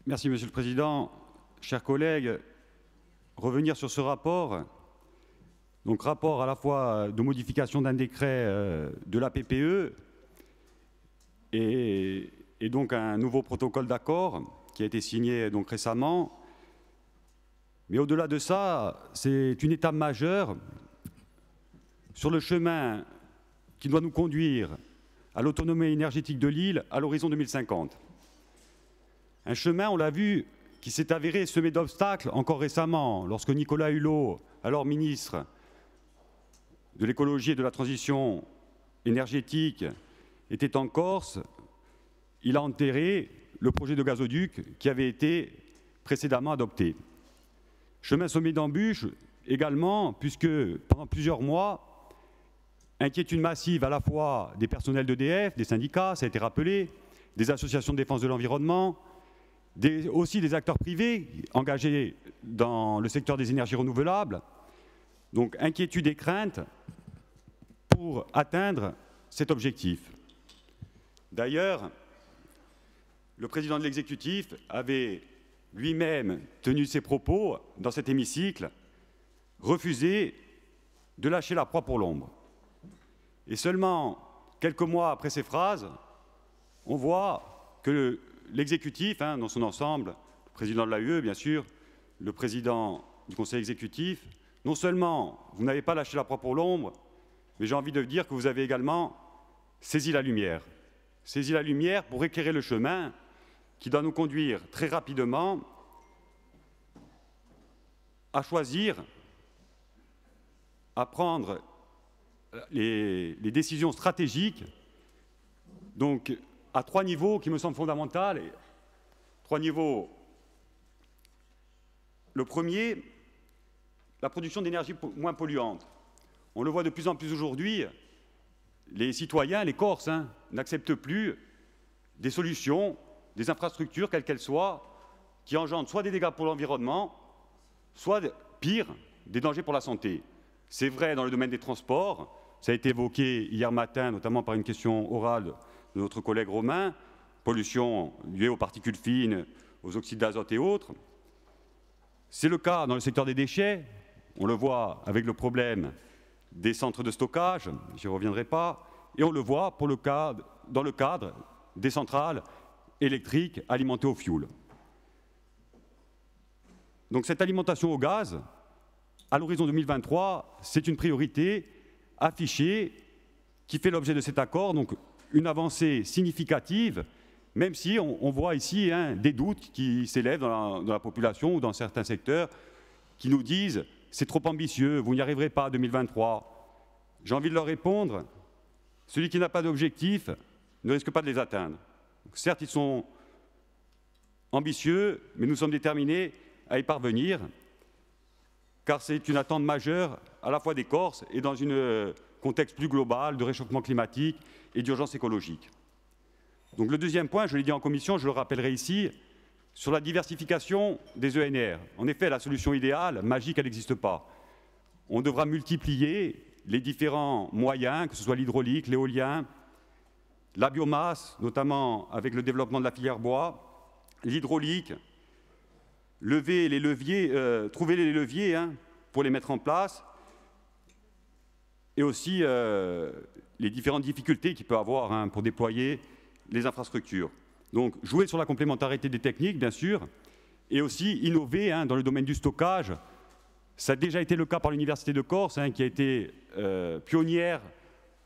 Merci, Monsieur le Président. Chers collègues, revenir sur ce rapport, donc rapport à la fois de modification d'un décret de la PPE et donc un nouveau protocole d'accord qui a été signé donc récemment. Mais au-delà de ça, c'est une étape majeure sur le chemin qui doit nous conduire à l'autonomie énergétique de l'île à l'horizon 2050. Un chemin, on l'a vu, qui s'est avéré semé d'obstacles encore récemment, lorsque Nicolas Hulot, alors ministre de l'écologie et de la transition énergétique, était en Corse. Il a enterré le projet de gazoduc qui avait été précédemment adopté. Chemin semé d'embûches également, puisque pendant plusieurs mois, inquiétude massive à la fois des personnels d'EDF, des syndicats, ça a été rappelé, des associations de défense de l'environnement, aussi des acteurs privés engagés dans le secteur des énergies renouvelables. Donc inquiétude et crainte pour atteindre cet objectif. D'ailleurs, le président de l'exécutif avait lui-même tenu ses propos dans cet hémicycle, refusé de lâcher la proie pour l'ombre. Et seulement quelques mois après ces phrases, on voit que l'exécutif, dans son ensemble, le président de l'AUE, bien sûr, le président du conseil exécutif, non seulement vous n'avez pas lâché la proie pour l'ombre, mais j'ai envie de dire que vous avez également saisi la lumière. Saisi la lumière pour éclairer le chemin qui doit nous conduire très rapidement à choisir, à prendre les décisions stratégiques, donc à trois niveaux qui me semblent fondamentaux. Trois niveaux. Le premier, la production d'énergie moins polluante. On le voit de plus en plus aujourd'hui, les citoyens, les Corses, n'acceptent plus des solutions, des infrastructures, quelles qu'elles soient, qui engendrent soit des dégâts pour l'environnement, soit, pire, des dangers pour la santé. C'est vrai dans le domaine des transports, ça a été évoqué hier matin, notamment par une question orale de notre collègue Romain, pollution liée aux particules fines, aux oxydes d'azote et autres. C'est le cas dans le secteur des déchets, on le voit avec le problème des centres de stockage, j'y reviendrai pas, et on le voit dans le cadre des centrales électriques alimentées au fioul. Donc cette alimentation au gaz, à l'horizon 2023, c'est une priorité affichée qui fait l'objet de cet accord, donc une avancée significative, même si on voit ici des doutes qui s'élèvent dans la population ou dans certains secteurs qui nous disent « c'est trop ambitieux, vous n'y arriverez pas en 2023 ». J'ai envie de leur répondre, celui qui n'a pas d'objectif ne risque pas de les atteindre. Donc, certes, ils sont ambitieux, mais nous sommes déterminés à y parvenir, car c'est une attente majeure à la fois des Corses et dans un contexte plus global de réchauffement climatique et d'urgence écologique. Donc le deuxième point, je l'ai dit en commission, je le rappellerai ici, sur la diversification des ENR. En effet, la solution idéale, magique, elle n'existe pas. On devra multiplier les différents moyens, que ce soit l'hydraulique, l'éolien, la biomasse, notamment avec le développement de la filière bois, l'hydraulique, trouver les leviers pour les mettre en place, et aussi les différentes difficultés qu'il peut y avoir pour déployer les infrastructures. Donc, jouer sur la complémentarité des techniques, bien sûr, et aussi innover dans le domaine du stockage. Ça a déjà été le cas par l'Université de Corse, qui a été pionnière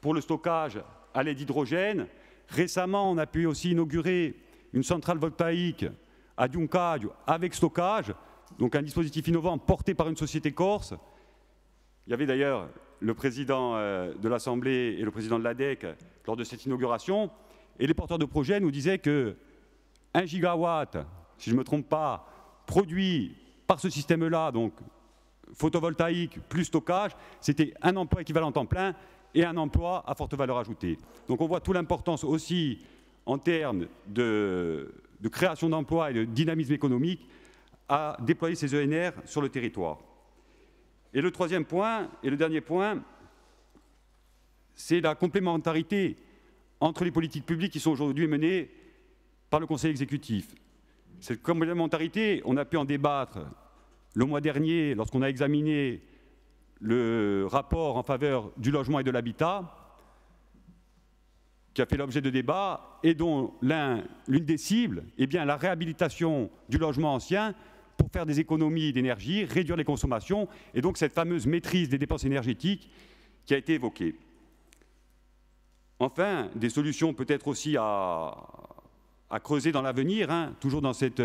pour le stockage à l'aide d'hydrogène. Récemment, on a pu aussi inaugurer une centrale voltaïque à Diuncadio avec stockage, donc un dispositif innovant porté par une société corse. Il y avait d'ailleurs le président de l'Assemblée et le président de l'ADEC lors de cette inauguration, et les porteurs de projets nous disaient que 1 gigawatt, si je ne me trompe pas, produit par ce système-là, donc photovoltaïque plus stockage, c'était un emploi équivalent temps plein et un emploi à forte valeur ajoutée. Donc on voit toute l'importance aussi en termes de création d'emplois et de dynamisme économique à déployer ces ENR sur le territoire. Et le troisième point, et le dernier point, c'est la complémentarité entre les politiques publiques qui sont aujourd'hui menées par le Conseil exécutif. Cette complémentarité, on a pu en débattre le mois dernier lorsqu'on a examiné le rapport en faveur du logement et de l'habitat, qui a fait l'objet de débats et dont l'une des cibles est bien la réhabilitation du logement ancien pour faire des économies d'énergie, réduire les consommations et donc cette fameuse maîtrise des dépenses énergétiques qui a été évoquée. Enfin, des solutions peut-être aussi à creuser dans l'avenir, toujours dans cette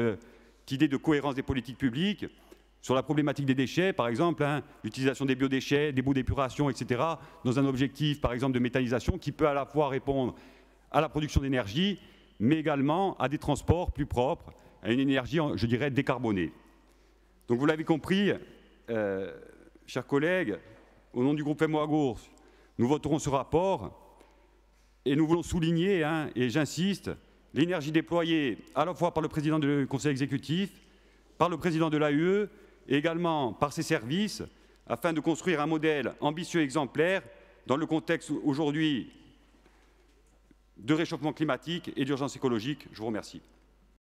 idée de cohérence des politiques publiques, sur la problématique des déchets, par exemple, l'utilisation des biodéchets, des boues d'épuration, etc., dans un objectif, par exemple, de méthanisation qui peut à la fois répondre à la production d'énergie, mais également à des transports plus propres, à une énergie, je dirais, décarbonée. Donc vous l'avez compris, chers collègues, au nom du groupe FEMO-AGOR, nous voterons ce rapport et nous voulons souligner, et j'insiste, l'énergie déployée à la fois par le président du Conseil exécutif, par le président de l'AUE et également par ses services, afin de construire un modèle ambitieux et exemplaire dans le contexte aujourd'hui de réchauffement climatique et d'urgence écologique. Je vous remercie.